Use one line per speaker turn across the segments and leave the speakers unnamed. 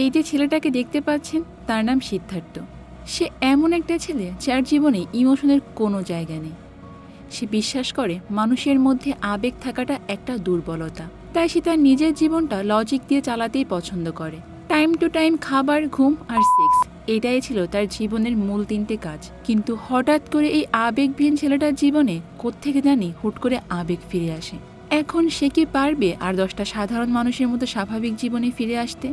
এই যে ছেলেটাকে দেখতে পাচ্ছেন তার নাম সিদ্ধার্থ। সে এমন একটা ছেলে যার জীবনে ইমোশনের কোনো জায়গা নেই। সে বিশ্বাস করে মানুষের মধ্যে আবেগ থাকাটা একটা দুর্বলতা, তাই সে তার নিজের জীবনটা লজিক দিয়ে চালাতেই পছন্দ করে। টাইম টু টাইম খাবার, ঘুম আর সেক্স, এটাই ছিল তার জীবনের মূল 3টে কাজ। কিন্তু হঠাৎ করে এই আবেগবিহীন ছেলেটার জীবনে কোত্থেকে জানি হুট করে আবেগ ফিরে আসে। এখন সে কি পারবে আর 10টা সাধারণ মানুষের মতো স্বাভাবিক জীবনে ফিরে আসতে?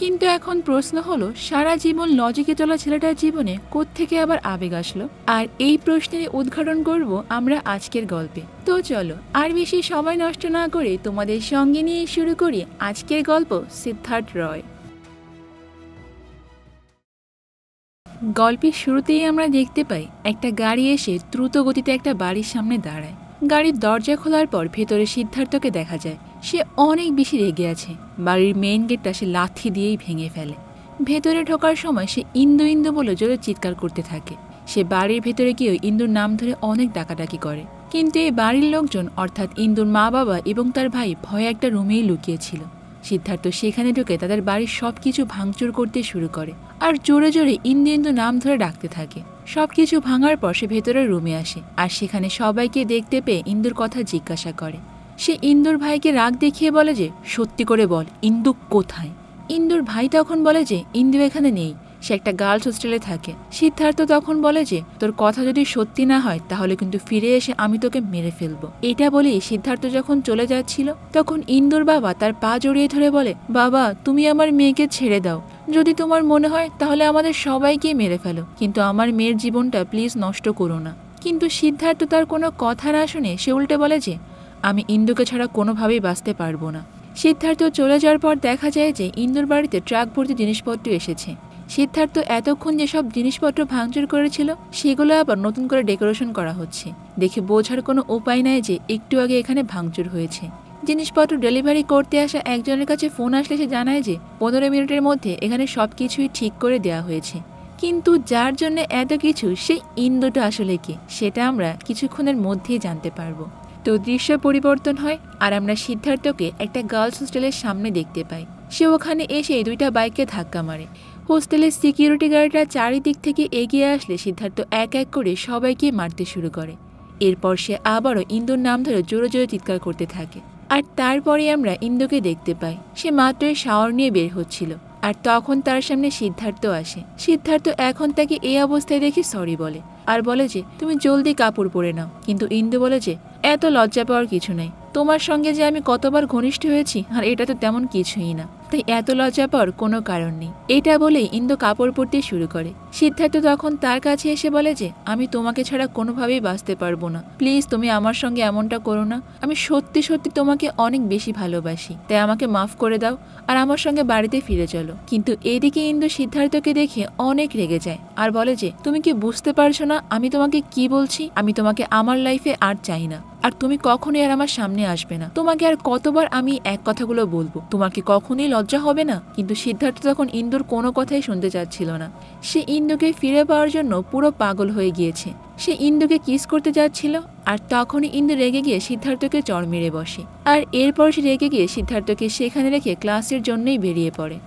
কিন্তু এখন প্রশ্ন হলো, সারা জীবন লজিকে চলা ছেলেটার জীবনে কোত্থেকে আবার আবেগ আসলো? আর এই প্রশ্নের উদ্ঘাটন করব আমরা আজকের গল্পে। তো চলো আর বেশি সময় নষ্ট না করে তোমাদের সঙ্গে নিয়ে শুরু করি আজকের গল্প, সিদ্ধার্থ রয়। গল্পের শুরুতেই আমরা দেখতে পাই একটা গাড়ি এসে দ্রুত গতিতে একটা বাড়ির সামনে দাঁড়ায়। গাড়ির দরজা খোলার পর ভেতরে সিদ্ধার্থকে দেখা যায়। সে অনেক বেশি রেগে আছে। বাড়ির মেইন গেটটা সে লাথি দিয়েই ভেঙে ফেলে। ভেতরে ঢোকার সময় সে ইন্দু ইন্দু বলে জোরে চিৎকার করতে থাকে। সে বাড়ির ভেতরে গিয়েও ইন্দুর নাম ধরে অনেক ডাকাডাকি করে। কিন্তু এই বাড়ির লোকজন অর্থাৎ ইন্দুর মা বাবা এবং তার ভাই ভয়ে একটা রুমেই লুকিয়েছিল। সিদ্ধার্থ সেখানে ঢুকে তাদের বাড়ির সবকিছু ভাঙচুর করতে শুরু করে আর জোরে জোরে ইন্দু ইন্দু নাম ধরে ডাকতে থাকে। সবকিছু ভাঙার পর সে ভেতরের রুমে আসে আর সেখানে সবাইকে দেখতে পেয়ে ইন্দুর কথা জিজ্ঞাসা করে। সে ইন্দুর ভাইকে রাগ দেখিয়ে বলে যে সত্যি করে বল ইন্দু কোথায়। ইন্দুর ভাই তখন বলে যে ইন্দু এখানে নেই, সে একটা গার্লস হোস্টেলে থাকে। সিদ্ধার্থ তখন বলে যে তোর কথা যদি সত্যি না হয় তাহলে কিন্তু ফিরে এসে আমি তোকে মেরে ফেলবো। এটা বলেই সিদ্ধার্থ যখন চলে যাচ্ছিল তখন ইন্দুর বাবা তার পা জড়িয়ে ধরে বলে, বাবা তুমি আমার মেয়েকে ছেড়ে দাও, যদি তোমার মনে হয় তাহলে আমাদের সবাইকে মেরে ফেলো, কিন্তু আমার মেয়ের জীবনটা প্লিজ নষ্ট করো না। কিন্তু সিদ্ধার্থ তার কোনো কথা না শুনে সে উল্টে বলে যে আমি ইন্দুকে ছাড়া কোনোভাবেই বাঁচতে পারবো না। সিদ্ধার্থ চলে যাওয়ার পর দেখা যায় যে ইন্দুর বাড়িতে ট্রাক ভর্তি জিনিসপত্র এসেছে। সিদ্ধার্থ এতক্ষণ যেসব জিনিসপত্র ভাঙচুর করেছিল সেগুলো আবার নতুন করে ডেকোরেশন করা হচ্ছে। দেখে বোঝার কোনো উপায় নাই যে একটু আগে এখানে ভাঙচুর হয়েছে। জিনিসপত্র ডেলিভারি করতে আসা একজনের কাছে ফোন আসলে সে জানায় যে 15 মিনিটের মধ্যে এখানে সবকিছুই ঠিক করে দেওয়া হয়েছে। কিন্তু যার জন্য এত কিছু সেই ইন্দুটা আসলে কি সেটা আমরা কিছুক্ষণের মধ্যেই জানতে পারবো। তো দৃশ্য পরিবর্তন হয় আর আমরা সিদ্ধার্থকে একটা গার্লস হোস্টেলের সামনে দেখতে পাই। সে ওখানে এসে 2টা বাইককে ধাক্কা মারে। হোস্টেলের সিকিউরিটি গার্ডরা চারিদিক থেকে এগিয়ে আসলে সিদ্ধার্থ এক এক করে সবাইকে মারতে শুরু করে। এরপর সে আবারও ইন্দুর নাম ধরে জোরে জোরে চিৎকার করতে থাকে। আর তারপরে আমরা ইন্দুকে দেখতে পাই। সে মাত্রই শাওয়ার নিয়ে বের হচ্ছিল আর তখন তার সামনে সিদ্ধার্থ আসে। সিদ্ধার্থ এখন তাকে এই অবস্থায় দেখে সরি বলে আর বলে যে তুমি জলদি কাপড় পরে নাও। কিন্তু ইন্দু বলে যে এত লজ্জা পাওয়ার কিছু নেই, তোমার সঙ্গে যে আমি কতবার ঘনিষ্ঠ হয়েছি আর এটা তো তেমন কিছুই না, তাই এত লজ্জা পাওয়ার কোনো কারণ নেই। এটা বলেই ইন্দু কাপড় পরতে শুরু করে। সিদ্ধার্থ তখন তার কাছে এসে বলে যে আমি তোমাকে ছাড়া কোনোভাবেই বাঁচতে পারবো না, প্লিজ তুমি আমার সঙ্গে এমনটা করো না, আমি সত্যি সত্যি তোমাকে অনেক বেশি ভালোবাসি, তাই আমাকে মাফ করে দাও আর আমার সঙ্গে বাড়িতে ফিরে চলো। কিন্তু এদিকে ইন্দু সিদ্ধার্থকে দেখে অনেক রেগে যায় আর বলে যে তুমি কি বুঝতে পারছো না আমি তোমাকে কি বলছি? আমি তোমাকে আমার লাইফে আর চাই না, আর তুমি কখনোই আর আমার সামনে আসবে না। তোমাকে আর কতবার আমি এক কথাগুলো বলবো, তোমার কি কখনোই লজ্জা হবে না? কিন্তু সিদ্ধার্থ তখন ইন্দুর কোনো কথাই শুনতে চাচ্ছিল না। সে ইন্দুকে ফিরে পাওয়ার জন্য পুরো পাগল হয়ে গিয়েছে। সে ইন্দুকে কিস করতে যাচ্ছিল আর তখনই ইন্দু রেগে গিয়ে সিদ্ধার্থকে চড় মেরে বসে। আর এরপর সে রেগে গিয়ে সিদ্ধার্থকে সেখানে রেখে ক্লাসের জন্যই বেরিয়ে পড়ে।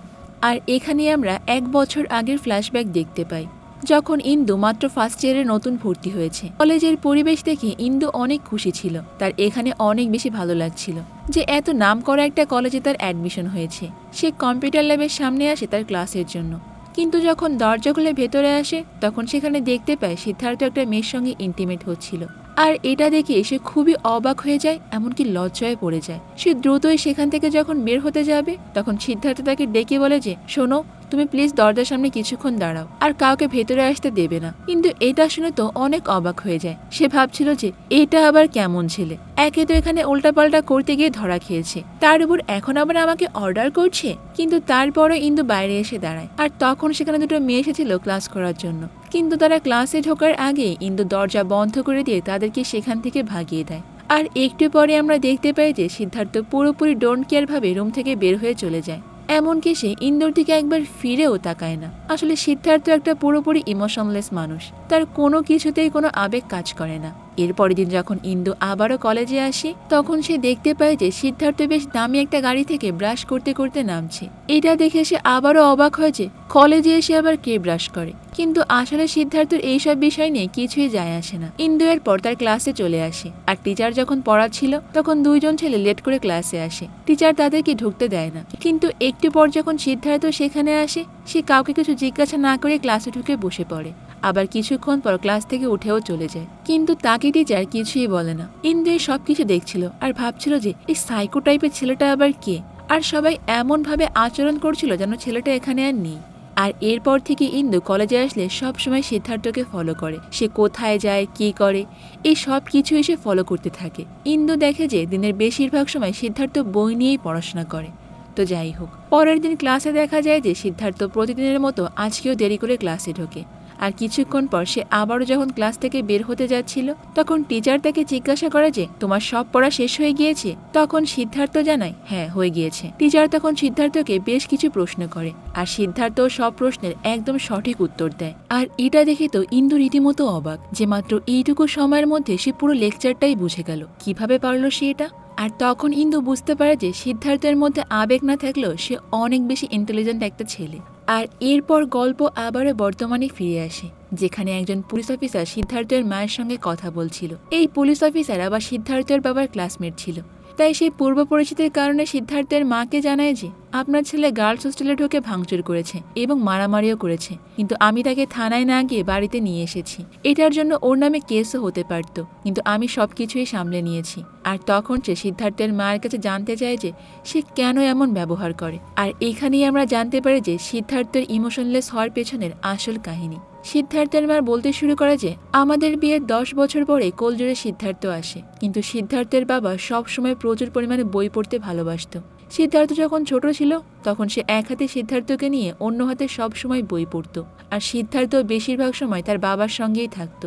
আর এখানে আমরা 1 বছর আগের ফ্ল্যাশব্যাক দেখতে পাই, যখন ইন্দু মাত্র ফার্স্ট ইয়ারে নতুন ভর্তি হয়েছে। কলেজের পরিবেশ দেখে ইন্দু অনেক খুশি ছিল। তার এখানে অনেক বেশি ভালো লাগছিল যে এত নাম করা একটা কলেজে তার অ্যাডমিশন হয়েছে। সে কম্পিউটার ল্যাবের সামনে আসে তার ক্লাসের জন্য, কিন্তু যখন দরজা খুলে ভেতরে আসে তখন সেখানে দেখতে পায় সিদ্ধার্থ একটা মেয়ের সঙ্গে ইন্টিমেট হচ্ছিল। আর এটা দেখে সে খুবই অবাক হয়ে যায়, এমনকি লজ্জায় পড়ে যায়। সে দ্রুতই সেখান থেকে যখন বের হতে যাবে তখন সিদ্ধার্থ তাকে ডেকে বলে যে শোনো, তুমি প্লিজ দরজার সামনে কিছুক্ষণ দাঁড়াও আর কাউকে ভেতরে আসতে দেবে না। কিন্তু এটা শুনে তো অনেক অবাক হয়ে যায়। সে ভাবছিল যে এটা আবার কেমন ছেলে, একে তো এখানে উল্টাপাল্টা করতে গিয়ে ধরা খেয়েছে, তার উপর এখন আবার আমাকে অর্ডার করছে। কিন্তু তারপরও ইন্দু বাইরে এসে দাঁড়ায় আর তখন সেখানে 2টো মেয়ে এসেছিল ক্লাস করার জন্য। কিন্তু তারা ক্লাসে ঢোকার আগে ইন্দু দরজা বন্ধ করে দিয়ে তাদেরকে সেখান থেকে ভাগিয়ে দেয়। আর একটু পরে আমরা দেখতে পাই যে সিদ্ধার্থ পুরোপুরি ডোন্ট কেয়ার ভাবে রুম থেকে বের হয়ে চলে যায়। এমনকি সে ইন্দুর দিকে একবার ফিরেও তাকায় না। আসলে সিদ্ধার্থ একটা পুরোপুরি ইমোশনলেস মানুষ, তার কোনো কিছুতেই কোনো আবেগ কাজ করে না। এর পরের দিন যখন ইন্দু আবারও কলেজে আসে তখন সে দেখতে পায় যে সিদ্ধার্থ বেশ দামি একটা গাড়ি থেকে ব্রাশ করতে করতে নামছে। এটা দেখে সে আবারও অবাক হয় যে কলেজে এসে আবার কে ব্রাশ করে, কিন্তু আসলে সিদ্ধার্থের এইসব বিষয় নিয়ে কিছুই যায় আসে না। ইন্দু এর পর তার ক্লাসে চলে আসে, আর টিচার যখন পড়াচ্ছিল তখন দুইজন ছেলে লেট করে ক্লাসে আসে। টিচার তাদেরকে ঢুকতে দেয় না, কিন্তু একটু পর যখন সিদ্ধার্থ সেখানে আসে সে কাউকে কিছু জিজ্ঞাসা না করে ক্লাসে ঢুকে বসে পড়ে। আবার কিছুক্ষণ পর ক্লাস থেকে উঠেও চলে যায়, কিন্তু তাকে টিচার কিছুই বলে না। ইন্দু এই সবকিছু দেখছিল আর ভাবছিল যে এই সাইকো টাইপের ছেলেটা আবার কে, আর সবাই এমন ভাবে আচরণ করছিল যেন ছেলেটা এখানে আর নেই। আর এরপর থেকে ইন্দু কলেজে আসলে সব সময় সিদ্ধার্থকে ফলো করে, সে কোথায় যায় কি করে এই সব কিছু এসে ফলো করতে থাকে। ইন্দু দেখে যে দিনের বেশিরভাগ সময় সিদ্ধার্থ বই নিয়েই পড়াশোনা করে। তো যাই হোক, পরের দিন ক্লাসে দেখা যায় যে সিদ্ধার্থ প্রতিদিনের মতো আজকেও দেরি করে ক্লাসে ঢোকে। আর কিছুক্ষণ পর সে আবারও যখন ক্লাস থেকে বের হতে যাচ্ছিল তখন টিচার তাকে জিজ্ঞাসা করে যে তোমার সব পড়া শেষ হয়ে গিয়েছে? তখন সিদ্ধার্থ জানায় হ্যাঁ হয়ে গিয়েছে। টিচার তখন সিদ্ধার্থকে বেশ কিছু প্রশ্ন করে, আর সিদ্ধার্থ সব প্রশ্নের একদম সঠিক উত্তর দেয়। আর এটা দেখে তো ইন্দু রীতিমতো অবাক যে মাত্র এইটুকু সময়ের মধ্যে সে পুরো লেকচারটাই বুঝে গেল। কিভাবে পারলো সে এটা? আর তখন ইন্দু বুঝতে পারে যে সিদ্ধার্থের মধ্যে আবেগ না থাকলেও সে অনেক বেশি ইন্টেলিজেন্ট একটা ছেলে। আর এরপর গল্প আবারও বর্তমানে ফিরে আসে, যেখানে একজন পুলিশ অফিসার সিদ্ধার্থের মায়ের সঙ্গে কথা বলছিল। এই পুলিশ অফিসার আবার সিদ্ধার্থের বাবার ক্লাসমেট ছিল, তাই সেই পূর্ব পরিচিতির কারণে সিদ্ধার্থের মাকে জানায় যে আপনার ছেলে গার্লস হোস্টেলে ঢুকে ভাঙচুর করেছে এবং মারামারিও করেছে, কিন্তু আমি তাকে থানায় না গিয়ে বাড়িতে নিয়ে এসেছি। এটার জন্য ওর নামে কেসও হতে পারত, কিন্তু আমি সবকিছুই সামলে নিয়েছি। আর তখন সে সিদ্ধার্থের মায়ের কাছে জানতে চায় যে সে কেন এমন ব্যবহার করে। আর এখানেই আমরা জানতে পারি যে সিদ্ধার্থের ইমোশনলেস হওয়ার পেছনের আসল কাহিনী। সিদ্ধার্থের মা বলতে শুরু করে যে আমাদের বিয়ের 10 বছর পরে কোলজোড়ে সিদ্ধার্থ আসে, কিন্তু সিদ্ধার্থের বাবা সবসময় প্রচুর পরিমাণে বই পড়তে ভালোবাসত। সিদ্ধার্থ যখন ছোট ছিল তখন সে এক হাতে সিদ্ধার্থকে নিয়ে অন্য হাতে সবসময় বই পড়ত, আর সিদ্ধার্থ বেশিরভাগ সময় তার বাবার সঙ্গেই থাকত।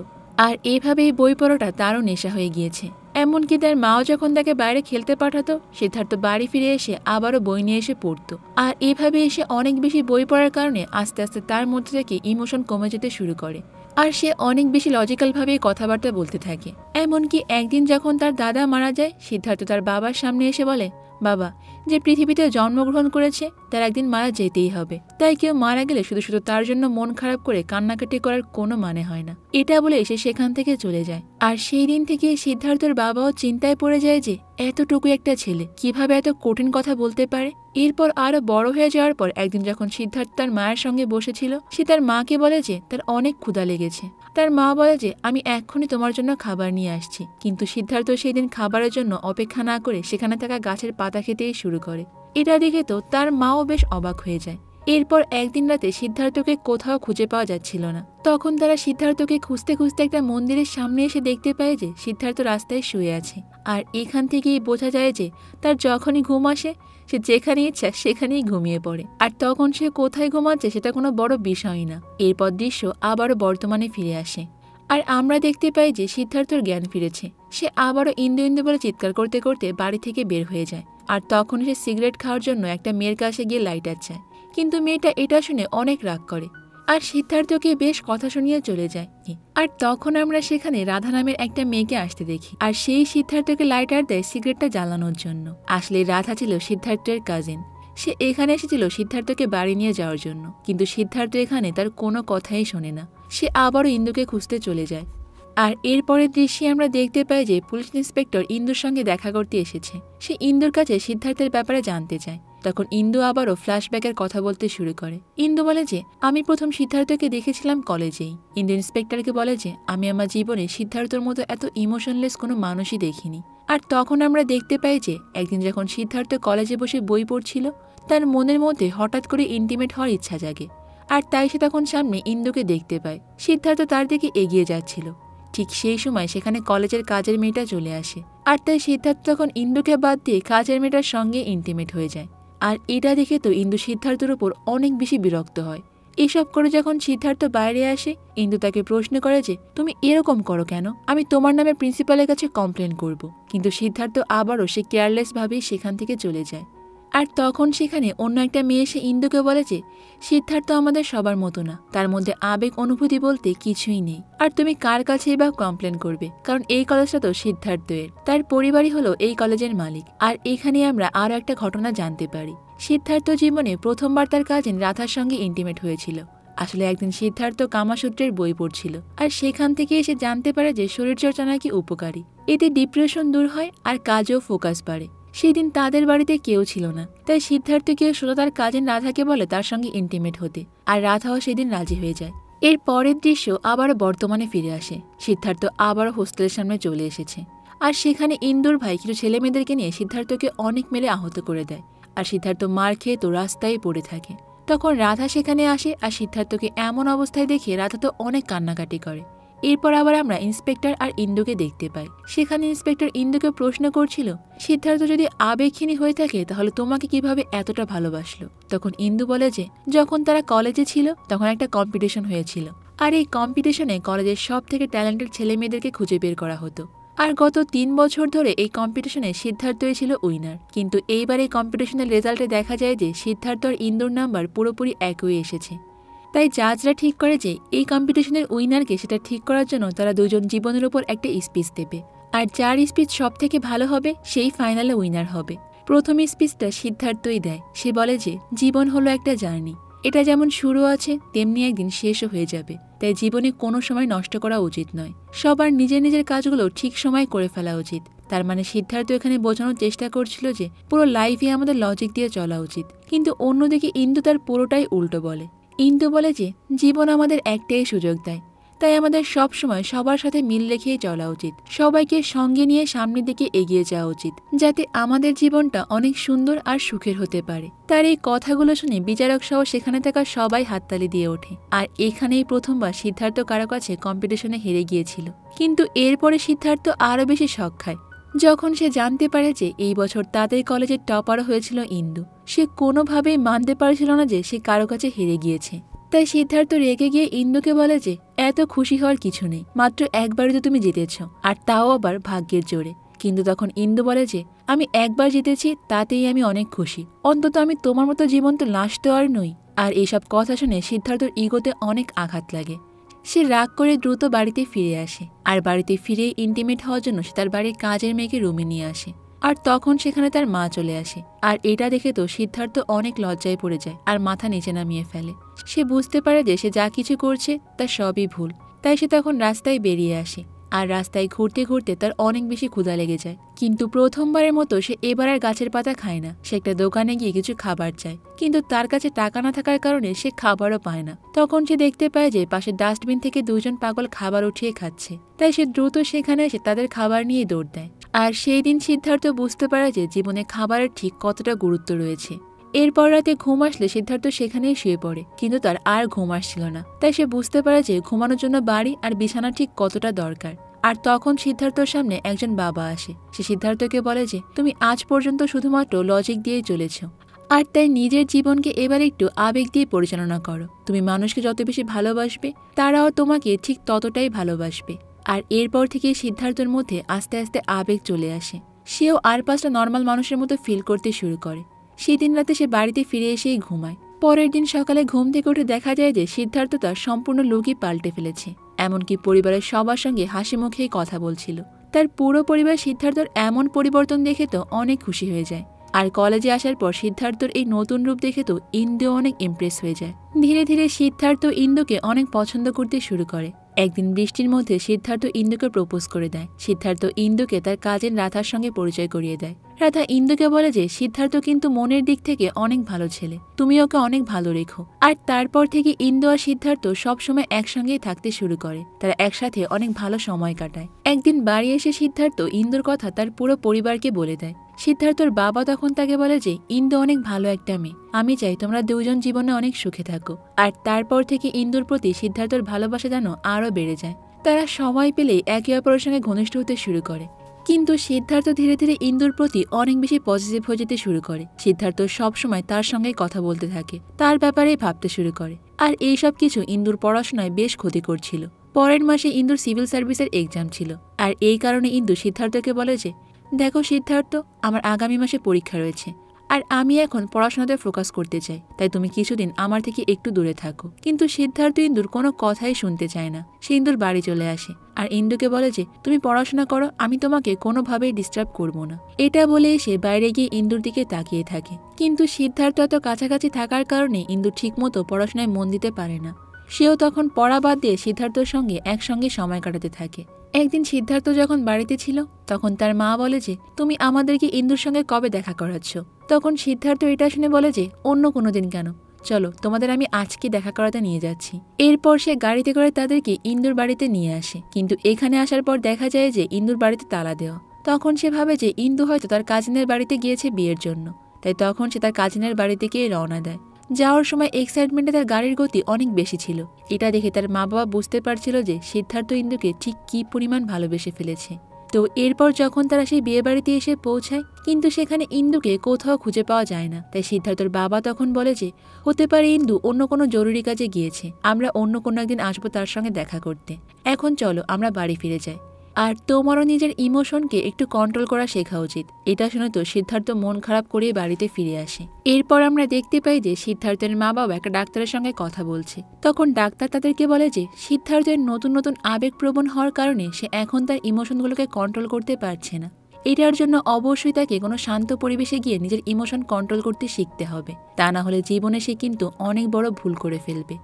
আর এইভাবেই বই পড়াটা তারও নেশা হয়ে গিয়েছে। এমনকি তার মাও যখন তাকে বাইরে খেলতে পাঠাতো সিদ্ধার্থ বাড়ি ফিরে এসে আবারও বই নিয়ে এসে পড়তো। আর এভাবে এসে অনেক বেশি বই পড়ার কারণে আস্তে আস্তে তার মধ্যে থেকে ইমোশন কমে যেতে শুরু করে, আর সে অনেক বেশি লজিক্যালভাবে কথাবার্তা বলতে থাকে। এমনকি একদিন যখন তার দাদা মারা যায় সিদ্ধার্থ তার বাবার সামনে এসে বলে, বাবা, যে পৃথিবীতে জন্মগ্রহণ করেছে তার একদিন মারা যেতেই হবে, তাই কেউ মারা গেলে শুধু শুধু তার জন্য মন খারাপ করে কান্নাকাটি করার কোনো মানে হয় না। এটা বলে এসে সেখান থেকে চলে যায়। আর সেই দিন থেকে সিদ্ধার্থের বাবাও চিন্তায় পড়ে যায় যে এতটুকু একটা ছেলে কিভাবে এত কঠিন কথা বলতে পারে। এরপর আরো বড় হয়ে যাওয়ার পর একদিন যখন সিদ্ধার্থ তার মায়ের সঙ্গে বসেছিল সে তার মাকে বলে যে তার অনেক ক্ষুধা লেগেছে। তার মা বলে যে আমি এক্ষুনি তোমার জন্য খাবার নিয়ে আসছি, কিন্তু সিদ্ধার্থ সেই দিন খাবারের জন্য অপেক্ষা না করে সেখানে থাকা গাছের পাতা খেতেই শুরু করে। এটা দেখে তো তার মাও বেশ অবাক হয়ে যায়। এরপর একদিন রাতে সিদ্ধার্থকে কোথাও খুঁজে পাওয়া যাচ্ছিল না, তখন তারা সিদ্ধার্থকে খুঁজতে খুঁজতে একটা মন্দিরের সামনে এসে দেখতে পায় যে সিদ্ধার্থ রাস্তায় শুয়ে আছে। আর এখান থেকেই বোঝা যায় যে তার যখনই ঘুম আসে সে যেখানে ইচ্ছা সেখানেই ঘুমিয়ে পড়ে। আর তখন সে কোথায় ঘুমাচ্ছে সেটা কোনো বড় বিষয়ই না। এরপর দৃশ্য আবারও বর্তমানে ফিরে আসে, আর আমরা দেখতে পাই যে সিদ্ধার্থর জ্ঞান ফিরেছে। সে আবারও ইন্দু ইন্দু বলে চিৎকার করতে করতে বাড়ি থেকে বের হয়ে যায়। আর তখন সে সিগারেট খাওয়ার জন্য একটা মেয়ের কাছে গিয়ে লাইটার চায়, কিন্তু মেয়েটা এটা শুনে অনেক রাগ করে আর সিদ্ধার্থকে বেশ কথা শুনিয়ে চলে যায়। আর তখন আমরা সেখানে রাধা নামের একটা মেয়েকে আসতে দেখি, আর সেই সিদ্ধার্থকে লাইটার দেয় সিগারেটটা জ্বালানোর জন্য। আসলে রাধা ছিল সিদ্ধার্থের কাজিন। সে এখানে এসেছিল সিদ্ধার্থকে বাড়ি নিয়ে যাওয়ার জন্য, কিন্তু সিদ্ধার্থ এখানে তার কোনো কথাই শোনে না। সে আবারও ইন্দুকে খুঁজতে চলে যায়। আর এরপরের দৃশ্যে আমরা দেখতে পাই যে পুলিশ ইন্সপেক্টর ইন্দুর সঙ্গে দেখা করতে এসেছে। সে ইন্দুর কাছে সিদ্ধার্থের ব্যাপারে জানতে চায়। তখন ইন্দু আবারও ফ্ল্যাশব্যাকের কথা বলতে শুরু করে। ইন্দু বলে যে আমি প্রথম সিদ্ধার্থকে দেখেছিলাম কলেজেই। ইন্দু ইন্সপেক্টরকে বলে যে আমি আমার জীবনে সিদ্ধার্থর মতো এত ইমোশনলেস কোনো মানুষই দেখিনি। আর তখন আমরা দেখতে পাই যে একদিন যখন সিদ্ধার্থ কলেজে বসে বই পড়ছিল তার মনের মধ্যে হঠাৎ করে ইন্টিমেট হওয়ার ইচ্ছা জাগে, আর তাই সে তখন সামনে ইন্দুকে দেখতে পায়। সিদ্ধার্থ তার দিকে এগিয়ে যাচ্ছিল। ঠিক সেই সময় সেখানে কলেজের কাজের মেয়েটা চলে আসে, আর তাই সিদ্ধার্থ তখন ইন্দুকে বাদ দিয়ে কাজের মেয়েটার সঙ্গে ইন্টিমেট হয়ে যায়। আর এটা দেখে তো ইন্দু সিদ্ধার্থের উপর অনেক বেশি বিরক্ত হয়। এসব করে যখন সিদ্ধার্থ বাইরে আসে ইন্দু তাকে প্রশ্ন করে যে তুমি এরকম করো কেন, আমি তোমার নামে প্রিন্সিপালের কাছে কমপ্লেন করব। কিন্তু সিদ্ধার্থ আবারও সে কেয়ারলেস ভাবেই সেখান থেকে চলে যায়। আর তখন সেখানে অন্য একটা মেয়ে এসে ইন্দুকে বলে যে সিদ্ধার্থ আমাদের সবার মতো না, তার মধ্যে আবেগ অনুভূতি বলতে কিছুই নেই। আর তুমি কার কাছেই বা কমপ্লেন করবে, কারণ এই কলেজটা তো সিদ্ধার্থের, তার পরিবারই হলো এই কলেজের মালিক। আর এখানে আমরা আরও একটা ঘটনা জানতে পারি, সিদ্ধার্থ জীবনে প্রথমবার তার কাজিন রাধার সঙ্গে ইন্টিমেট হয়েছিল। আসলে একদিন সিদ্ধার্থ কামাসূত্রের বই পড়ছিল, আর সেখান থেকে এসে জানতে পারে যে শরীরচর্চা নাকি উপকারী, এতে ডিপ্রেশন দূর হয় আর কাজেও ফোকাস বাড়ে। সেই দিন তাদের বাড়িতে কেউ ছিল না, তাই সিদ্ধার্থ কেউ শুধু তার কাজিন রাধাকে বলে তার সঙ্গে ইন্টিমেট হতে, আর রাধাও সেদিন রাজি হয়ে যায়। এর পরের দৃশ্য আবারও বর্তমানে ফিরে আসে, সিদ্ধার্থ আবারও হোস্টেলের সামনে চলে এসেছে। আর সেখানে ইন্দুর ভাই কিছু ছেলে মেয়েদেরকে নিয়ে সিদ্ধার্থকে অনেক মেরে আহত করে দেয়, আর সিদ্ধার্থ মার খেয়ে তো রাস্তায় পড়ে থাকে। তখন রাধা সেখানে আসে, আর সিদ্ধার্থকে এমন অবস্থায় দেখে রাধা তো অনেক কান্নাকাটি করে। এরপর আবার আমরা ইন্সপেক্টর আর ইন্দুকে দেখতে পাই। সেখানে ইন্সপেক্টর ইন্দুকে প্রশ্ন করছিল, সিদ্ধার্থ যদি আবেগহীন হয়ে থাকে তাহলে তোমাকে কিভাবে এতটা ভালোবাসলো? তখন ইন্দু বলে যে যখন তারা কলেজে ছিল তখন একটা কম্পিটিশন হয়েছিল, আর এই কম্পিটিশনে কলেজের সব থেকে ট্যালেন্টেড ছেলে মেয়েদেরকে খুঁজে বের করা হতো। আর গত ৩ বছর ধরে এই কম্পিটিশনে সিদ্ধার্থই ছিল উইনার, কিন্তু এইবার এই কম্পিটিশনের রেজাল্টে দেখা যায় যে সিদ্ধার্থ আর ইন্দুর নাম্বার পুরোপুরি একই এসেছে। তাই জাজরা ঠিক করে যে এই কম্পিটিশনের উইনারকে সেটা ঠিক করার জন্য তারা দুজন জীবনের উপর একটা স্পিচ দেবে, আর যার স্পিচ সব থেকে ভালো হবে সেই ফাইনালে উইনার হবে। প্রথম স্পিচটা সিদ্ধার্থই দেয়। সে বলে যে জীবন হলো একটা জার্নি, এটা যেমন শুরু আছে তেমনি একদিন শেষও হয়ে যাবে, তাই জীবনে কোনো সময় নষ্ট করা উচিত নয়, সবার নিজের নিজের কাজগুলো ঠিক সময় করে ফেলা উচিত। তার মানে সিদ্ধার্থ এখানে বোঝানোর চেষ্টা করছিল যে পুরো লাইফে আমাদের লজিক দিয়ে চলা উচিত, কিন্তু অন্যদিকে ইন্দু তার পুরোটাই উল্টো বলে। ইন্দু বলে যে জীবন আমাদের একটাই সুযোগ দেয়, তাই আমাদের সব সময় সবার সাথে মিল রেখেই চলা উচিত, সবাইকে সঙ্গে নিয়ে সামনের দিকে এগিয়ে যাওয়া উচিত, যাতে আমাদের জীবনটা অনেক সুন্দর আর সুখের হতে পারে। তার এই কথাগুলো শুনে বিচারক সহ সেখানে থাকা সবাই হাততালি দিয়ে ওঠে। আর এখানেই প্রথমবার সিদ্ধার্থ কারো কাছে কম্পিটিশনে হেরে গিয়েছিল, কিন্তু এরপরে সিদ্ধার্থ আরও বেশি শখ খায় যখন সে জানতে পারে যে এই বছর তাদের কলেজের টপারও হয়েছিল ইন্দু। সে কোনোভাবেই মানতে পারছিল না যে সে কারো কাছে হেরে গিয়েছে, তাই সিদ্ধার্থ রেগে গিয়ে ইন্দুকে বলে যে এত খুশি হওয়ার কিছু নেই, মাত্র একবারই তো তুমি জিতেছ, আর তাও আবার ভাগ্যের জোরে। কিন্তু তখন ইন্দু বলে যে আমি একবার জিতেছি তাতেই আমি অনেক খুশি, অন্তত আমি তোমার মতো জীবন্ত লাশ তো আর নই। আর এইসব কথা শুনে সিদ্ধার্থর ইগোতে অনেক আঘাত লাগে। সে রাগ করে দ্রুত বাড়িতে ফিরে আসে, আর বাড়িতে ফিরে ইন্টিমেট হওয়ার জন্য সে তার বাড়ির কাজের মেয়েকে রুমে নিয়ে আসে। আর তখন সেখানে তার মা চলে আসে, আর এটা দেখে তো সিদ্ধার্থ অনেক লজ্জায় পড়ে যায় আর মাথা নিচে নামিয়ে ফেলে। সে বুঝতে পারে যে সে যা কিছু করছে তা সবই ভুল, তাই সে তখন রাস্তায় বেরিয়ে আসে। আর রাস্তায় ঘুরতে ঘুরতে তার অনেক বেশি ক্ষুধা লেগে যায়, কিন্তু প্রথমবারের মতো সে এবার আর গাছের পাতা খায় না। সে একটা দোকানে গিয়ে কিছু খাবার চায়, কিন্তু তার কাছে টাকা না থাকার কারণে সে খাবারও পায় না। তখন সে দেখতে পায় যে পাশে ডাস্টবিন থেকে দুজন পাগল খাবার উঠিয়ে খাচ্ছে, তাই সে দ্রুত সেখানে এসে তাদের খাবার নিয়ে দৌড় দেয়। আর সেই দিন সিদ্ধার্থ বুঝতে পারে যে জীবনে খাবারের ঠিক কতটা গুরুত্ব রয়েছে। এরপর রাতে ঘুম আসলে সিদ্ধার্থ সেখানেই শুয়ে পড়ে, কিন্তু তার আর ঘুম আসছিল না, তাই সে বুঝতে পারে যে ঘুমানোর জন্য বাড়ি আর বিছানা ঠিক কতটা দরকার। আর তখন সিদ্ধার্থর সামনে একজন বাবা আসে। সে সিদ্ধার্থকে বলে যে তুমি আজ পর্যন্ত শুধুমাত্র লজিক দিয়েই চলেছ, আর তাই নিজের জীবনকে এবার একটু আবেগ দিয়ে পরিচালনা করো। তুমি মানুষকে যত বেশি ভালোবাসবে তারাও তোমাকে ঠিক ততটাই ভালোবাসবে। আর এরপর থেকে সিদ্ধার্থর মধ্যে আস্তে আস্তে আবেগ চলে আসে, সেও আর 5টা নর্মাল মানুষের মতো ফিল করতে শুরু করে। সেদিন রাতে সে বাড়িতে ফিরে এসেই ঘুমায়। পরের দিন সকালে ঘুম থেকে উঠে দেখা যায় যে সিদ্ধার্থ তার সম্পূর্ণ লুকই পাল্টে ফেলেছে, এমনকি পরিবারের সবার সঙ্গে হাসি মুখেই কথা বলছিল। তার পুরো পরিবার সিদ্ধার্থর এমন পরিবর্তন দেখে তো অনেক খুশি হয়ে যায়। আর কলেজে আসার পর সিদ্ধার্থর এই নতুন রূপ দেখে তো ইন্দু অনেক ইমপ্রেস হয়ে যায়। ধীরে ধীরে সিদ্ধার্থ ইন্দুকে অনেক পছন্দ করতে শুরু করে। একদিন বৃষ্টির মধ্যে সিদ্ধার্থ ইন্দুকে প্রপোজ করে দেয়। সিদ্ধার্থ ইন্দুকে তার কাজিন রাধার সঙ্গে পরিচয় করিয়ে দেয়। রাধা ইন্দুকে বলে যে সিদ্ধার্থ কিন্তু মনের দিক থেকে অনেক ভালো ছেলে, তুমি ওকে অনেক ভালো রেখো। আর তারপর থেকে ইন্দু আর সিদ্ধার্থ সবসময় একসঙ্গেই থাকতে শুরু করে। তারা একসাথে অনেক ভালো সময় কাটায়। একদিন বাড়ি এসে সিদ্ধার্থ ইন্দুর কথা তার পুরো পরিবারকে বলে দেয়। সিদ্ধার্থর বাবা তখন তাকে বলে যে ইন্দু অনেক ভালো একটা মেয়ে, আমি চাই তোমরা দুজন জীবনে অনেক সুখে থাকো। আর তারপর থেকে ইন্দুর প্রতি সিদ্ধার্থর ভালোবাসা যেন আরও বেড়ে যায়। তারা সময় পেলেই একে অপরের সঙ্গে ঘনিষ্ঠ হতে শুরু করে। কিন্তু সিদ্ধার্থ ধীরে ধীরে ইন্দুর প্রতি অনেক বেশি পজিটিভ হয়ে যেতে শুরু করে। সিদ্ধার্থ সবসময় তার সঙ্গে কথা বলতে থাকে, তার ব্যাপারেই ভাবতে শুরু করে। আর এইসব কিছু ইন্দুর পড়াশোনায় বেশ ক্ষতি করছিল। পরের মাসে ইন্দুর সিভিল সার্ভিসের এক্সাম ছিল, আর এই কারণে ইন্দু সিদ্ধার্থকে বলে যে দেখো সিদ্ধার্থ, আমার আগামী মাসে পরীক্ষা রয়েছে, আর আমি এখন পড়াশোনাতে ফোকাস করতে চাই, তাই তুমি কিছুদিন আমার থেকে একটু দূরে থাকো। কিন্তু সিদ্ধার্থ ইন্দুর কোনো কথাই শুনতে চায় না। সে ইন্দুর বাড়ি চলে আসে আর ইন্দুকে বলে যে তুমি পড়াশোনা করো, আমি তোমাকে কোনোভাবেই ডিস্টার্ব করবো না। এটা বলে এসে বাইরে গিয়ে ইন্দুর দিকে তাকিয়ে থাকে। কিন্তু সিদ্ধার্থ এত কাছাকাছি থাকার কারণে ইন্দু ঠিকমতো পড়াশোনায় মন দিতে পারে না। সেও তখন পড়া বাদ দিয়ে সিদ্ধার্থর সঙ্গে একসঙ্গে সময় কাটাতে থাকে। একদিন সিদ্ধার্থ যখন বাড়িতে ছিল তখন তার মা বলে যে তুমি আমাদেরকে ইন্দুর সঙ্গে কবে দেখা করাচ্ছ? তখন সিদ্ধার্থ এটা শুনে বলে যে অন্য কোনো দিন কেন, চলো তোমাদের আমি আজকে দেখা করাতে নিয়ে যাচ্ছি। এরপর সে গাড়িতে করে তাদেরকে ইন্দুর বাড়িতে নিয়ে আসে। কিন্তু এখানে আসার পর দেখা যায় যে ইন্দুর বাড়িতে তালা দেওয়া। তখন সে ভাবে যে ইন্দু হয়তো তার কাজিনের বাড়িতে গিয়েছে বিয়ের জন্য, তাই তখন সে তার কাজিনের বাড়িতে গিয়ে রওনা দেয়। যাওয়ার সময় এক্সাইটমেন্টে তার গাড়ির গতি অনেক বেশি ছিল। এটা দেখে তার মা বাবা বুঝতে পারছিল যে সিদ্ধার্থ ইন্দুকে ঠিক কী পরিমাণ ভালোবেসে ফেলেছে। তো এরপর যখন তারা সেই বিয়ে বাড়িতে এসে পৌঁছায়, কিন্তু সেখানে ইন্দুকে কোথাও খুঁজে পাওয়া যায় না। তাই সিদ্ধার্থর বাবা তখন বলে যে হতে পারে ইন্দু অন্য কোনো জরুরি কাজে গিয়েছে, আমরা অন্য কোনো একদিন আসবো তার সঙ্গে দেখা করতে। এখন চলো আমরা বাড়ি ফিরে যাই। আর তোমারও নিজের ইমোশনকে একটু কন্ট্রোল করা শেখা উচিত। এটা শুনে তো সিদ্ধার্থ মন খারাপ করে বাড়িতে ফিরে আসে। এরপর আমরা দেখতে পাই যে সিদ্ধার্থের মা বাবা একটা ডাক্তারের সঙ্গে কথা বলছে। তখন ডাক্তার তাদেরকে বলে যে সিদ্ধার্থের নতুন নতুন আবেগপ্রবণ হওয়ার কারণে সে এখন তার ইমোশনগুলোকে কন্ট্রোল করতে পারছে না। এটার জন্য অবশ্যই তাকে কোনো শান্ত পরিবেশে গিয়ে নিজের ইমোশন কন্ট্রোল করতে শিখতে হবে, তা না হলে জীবনে সে কিন্তু অনেক বড় ভুল করে ফেলবে।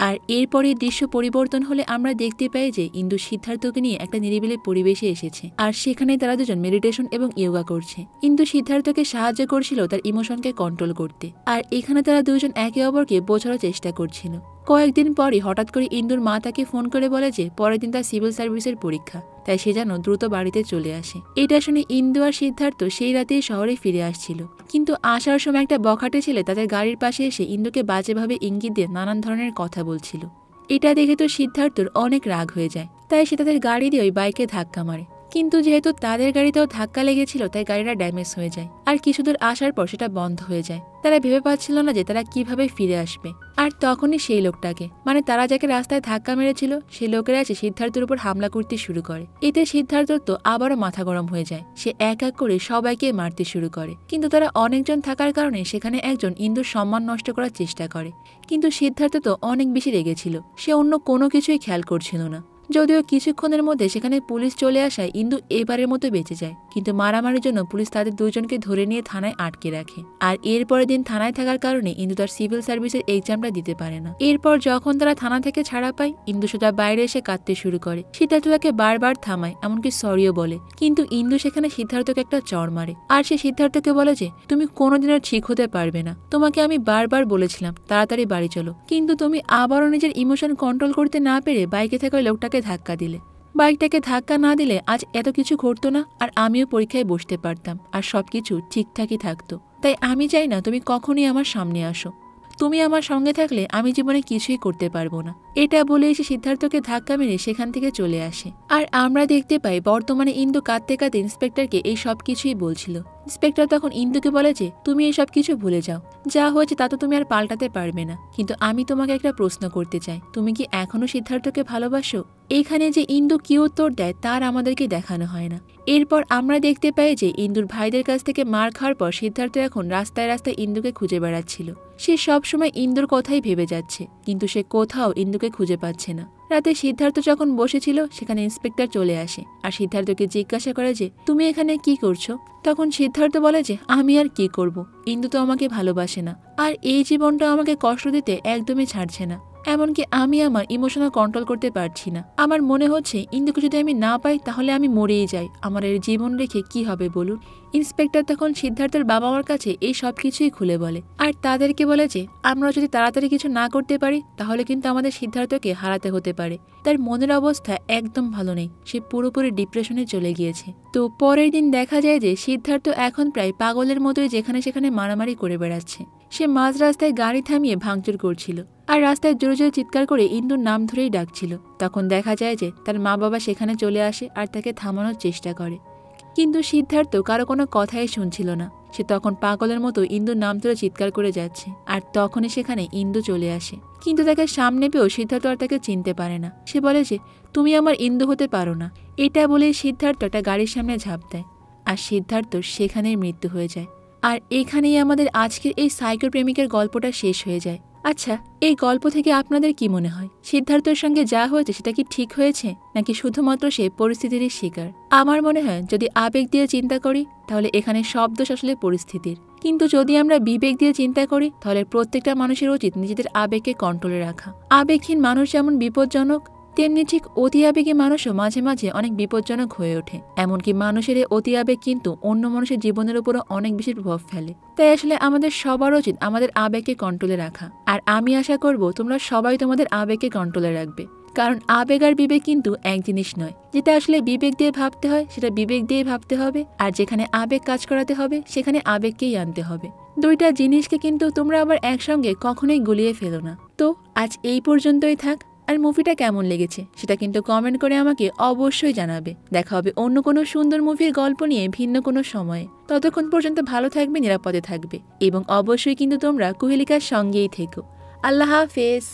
আর এরপরে দৃশ্য পরিবর্তন হলে আমরা দেখতে পাই যে ইন্দু সিদ্ধার্থকে নিয়ে একটা নিরিবিলি পরিবেশে এসেছে। আর সেখানে তারা দুজন মেডিটেশন এবং ইয়োগা করছে। ইন্দু সিদ্ধার্থকে সাহায্য করছিল তার ইমোশনকে কন্ট্রোল করতে। আর এখানে তারা দুজন একে অপরকে বোঝানোর চেষ্টা করছিল। কয়েকদিন পরই হঠাৎ করে ইন্দুর মা তাকে ফোন করে বলে যে পরের দিন তার সিভিল সার্ভিসের পরীক্ষা, তাই সে যেন দ্রুত বাড়িতে চলে আসে। এটা শুনে ইন্দু আর সিদ্ধার্থ সেই রাতেই শহরে ফিরে আসছিল। কিন্তু আসার সময় একটা বখাটে ছেলে তাদের গাড়ির পাশে এসে ইন্দুকে বাজেভাবে ইঙ্গিত দিয়ে নানান ধরনের কথা বলছিল। এটা দেখে তো সিদ্ধার্থর অনেক রাগ হয়ে যায়, তাই সে তাদের গাড়ি দিয়ে ওই বাইকে ধাক্কা মারে। কিন্তু যেহেতু তাদের গাড়িতেও ধাক্কা লেগেছিল তাই গাড়িটা ড্যামেজ হয়ে যায়। আর কিছুদূর আসার পর সেটা বন্ধ হয়ে যায়। তারা ভেবে পাচ্ছিল না যে তারা কিভাবে ফিরে আসবে। আর তখনই সেই লোকটাকে, মানে তারা যাকে রাস্তায় ধাক্কা মেরেছিল, সেই লোকেরা এসে সিদ্ধার্থের উপর হামলা করতে শুরু করে। এতে সিদ্ধার্থর তো আবারও মাথা গরম হয়ে যায়। সে এক এক করে সবাইকে মারতে শুরু করে। কিন্তু তারা অনেকজন থাকার কারণে সেখানে একজন ইন্দুর সম্মান নষ্ট করার চেষ্টা করে। কিন্তু সিদ্ধার্থ তো অনেক বেশি রেগেছিল, সে অন্য কোনো কিছুই খেয়াল করছিল না। যদিও কিছুক্ষণের মধ্যে সেখানে পুলিশ চলে আসায় ইন্দু এবারের মতো বেঁচে যায়। কিন্তু মারামারির জন্য পুলিশ তাদের দুজনকে ধরে নিয়ে থানায় আটকে রাখে। আর এরপরের দিন থানায় থাকার কারণে ইন্দু তার সিভিল সার্ভিসের এক্সামটা দিতে পারে না। এরপর যখন তারা থানা থেকে ছাড়া পায়, ইন্দু সোজা বাইরে এসে কাঁদতে শুরু করে। সিদ্ধার্থ তাকে বারবার থামায়, এমনকি সরিও বলে। কিন্তু ইন্দু সেখানে সিদ্ধার্থকে একটা চড় মারে। আর সে সিদ্ধার্থকে বলে যে তুমি কোনোদিনও ঠিক হতে পারবে না, তোমাকে আমি বারবার বলেছিলাম তাড়াতাড়ি বাড়ি চলো, কিন্তু তুমি আবারও নিজের ইমোশন কন্ট্রোল করতে না পেরে বাইকে থাকা লোকটাকে ধাক্কা দিলে। বাইকটাকে ধাক্কা না দিলে আজ এত কিছু ঘটতো না, আর আমিও পরীক্ষায় বসতে পারতাম, আর সবকিছু ঠিকঠাকই থাকতো। তাই আমি চাই না তুমি কখনই আমার সামনে আসো। তুমি আমার সঙ্গে থাকলে আমি জীবনে কিছুই করতে পারবো না। এটা বলে এসে সিদ্ধার্থকে ধাক্কা মেরে সেখান থেকে চলে আসে। আর আমরা দেখতে পাই বর্তমানে ইন্দু কাঁদতে কাঁদতে ইন্সপেক্টরকে এই সব কিছুই বলছিল। ইন্সপেক্টর তখন ইন্দুকে বলে যে তুমি এই সব কিছু ভুলে যাও, যা হয়েছে তা তো তুমি আর পাল্টাতে পারবে না। কিন্তু আমি তোমাকে একটা প্রশ্ন করতে চাই, তুমি কি এখনো সিদ্ধার্থকে ভালোবাসো? এখানে যে ইন্দু কি উত্তর দেয় তার আমাদেরকে দেখানো হয় না। এরপর আমরা দেখতে পাই যে ইন্দুর ভাইদের কাছ থেকে মার খাওয়ার পর সিদ্ধার্থ এখন রাস্তায় রাস্তায় ইন্দুকে খুঁজে বেড়াচ্ছিল। সে সবসময় ইন্দুর কথাই ভেবে যাচ্ছে, কিন্তু সে কোথাও ইন্দুকে খুঁজে পাচ্ছে না। রাতে সিদ্ধার্থ যখন বসেছিল সেখানে ইন্সপেক্টর চলে আসে আর সিদ্ধার্থকে জিজ্ঞাসা করে যে তুমি এখানে কি করছো? তখন সিদ্ধার্থ বলে যে আমি আর কি করব, ইন্দু তো আমাকে ভালোবাসে না, আর এই জীবনটা আমাকে কষ্ট দিতে একদমই ছাড়ছে না। এমনকি আমি আমার ইমোশনাল কন্ট্রোল করতে পারছি না। আমার মনে হচ্ছে ইন্দুকে যদি আমি না পাই তাহলে আমি মরেই যাই, আমার এর জীবন রেখে কি হবে বলুন। ইন্সপেক্টর তখন সিদ্ধার্থের বাবা মার কাছে এই সব কিছুই খুলে বলে, আর তাদেরকে বলে যে আমরা যদি তাড়াতাড়ি কিছু না করতে পারি তাহলে কিন্তু আমাদের সিদ্ধার্থকে হারাতে হতে পারে। তার মনের অবস্থা একদম ভালো নেই, সে পুরোপুরি ডিপ্রেশনে চলে গিয়েছে। তো পরের দিন দেখা যায় যে সিদ্ধার্থ এখন প্রায় পাগলের মতোই যেখানে সেখানে মারামারি করে বেড়াচ্ছে। সে মাঝ রাস্তায় গাড়ি থামিয়ে ভাঙচুর করছিল, আর রাস্তায় জোরে জোরে চিৎকার করে ইন্দুর নাম ধরেই ডাকছিল। তখন দেখা যায় যে তার মা বাবা সেখানে চলে আসে আর তাকে থামানোর চেষ্টা করে। কিন্তু সিদ্ধার্থ কারো কোনো কথাই শুনছিল না। সে তখন পাগলের মতো ইন্দুর নাম ধরে চিৎকার করে যাচ্ছে, আর তখনই সেখানে ইন্দু চলে আসে। কিন্তু তাকে সামনে পেয়েও সিদ্ধার্থ আর তাকে চিনতে পারে না। সে বলে যে তুমি আমার ইন্দু হতে পারো না। এটা বলে সিদ্ধার্থ একটা গাড়ির সামনে ঝাঁপ দেয়, আর সিদ্ধার্থ সেখানেই মৃত্যু হয়ে যায়। আর এখানেই আমাদের আজকের এই সাইকো প্রেমিকের গল্পটা শেষ হয়ে যায়। আচ্ছা, এই গল্প থেকে আপনাদের কি মনে হয়, সিদ্ধার্থের সঙ্গে যা হয়েছে সেটা কি ঠিক হয়েছে, নাকি শুধুমাত্র সে পরিস্থিতিরই শিকার? আমার মনে হয় যদি আবেগ দিয়ে চিন্তা করি তাহলে এখানে সব দোষ আসলে পরিস্থিতির, কিন্তু যদি আমরা বিবেক দিয়ে চিন্তা করি তাহলে প্রত্যেকটা মানুষের উচিত নিজেদের আবেগকে কন্ট্রোলে রাখা। আবেগহীন মানুষ যেমন বিপজ্জনক, তেমনি ঠিক অতি আবেগী মানুষও মাঝে মাঝে অনেক বিপজ্জনক হয়ে ওঠে। এমনকি মানুষের এই অতি আবেগ কিন্তু অন্য মানুষের জীবনের উপরও অনেক বেশি প্রভাব ফেলে। তাই আসলে আমাদের সবার উচিত আমাদের আবেগকে কন্ট্রোলে রাখা। আর আমি আশা করব তোমরা সবাই তোমাদের আবেগকে কন্ট্রোলে রাখবে, কারণ আবেগ আর বিবেক কিন্তু এক জিনিস নয়। যেটা আসলে বিবেক দিয়ে ভাবতে হয় সেটা বিবেক দিয়ে ভাবতে হবে, আর যেখানে আবেগ কাজ করাতে হবে সেখানে আবেগকেই আনতে হবে। দুইটা জিনিসকে কিন্তু তোমরা আবার একসঙ্গে কখনোই গুলিয়ে ফেলো না। তো আজ এই পর্যন্তই থাক। আর মুভিটা কেমন লেগেছে সেটা কিন্তু কমেন্ট করে আমাকে অবশ্যই জানাবে। দেখা হবে অন্য কোনো সুন্দর মুভির গল্প নিয়ে ভিন্ন কোনো সময়ে। ততক্ষণ পর্যন্ত ভালো থাকবে, নিরাপদে থাকবে, এবং অবশ্যই কিন্তু তোমরা কুহেলিকার সঙ্গেই থেকো। আল্লাহ হাফেজ।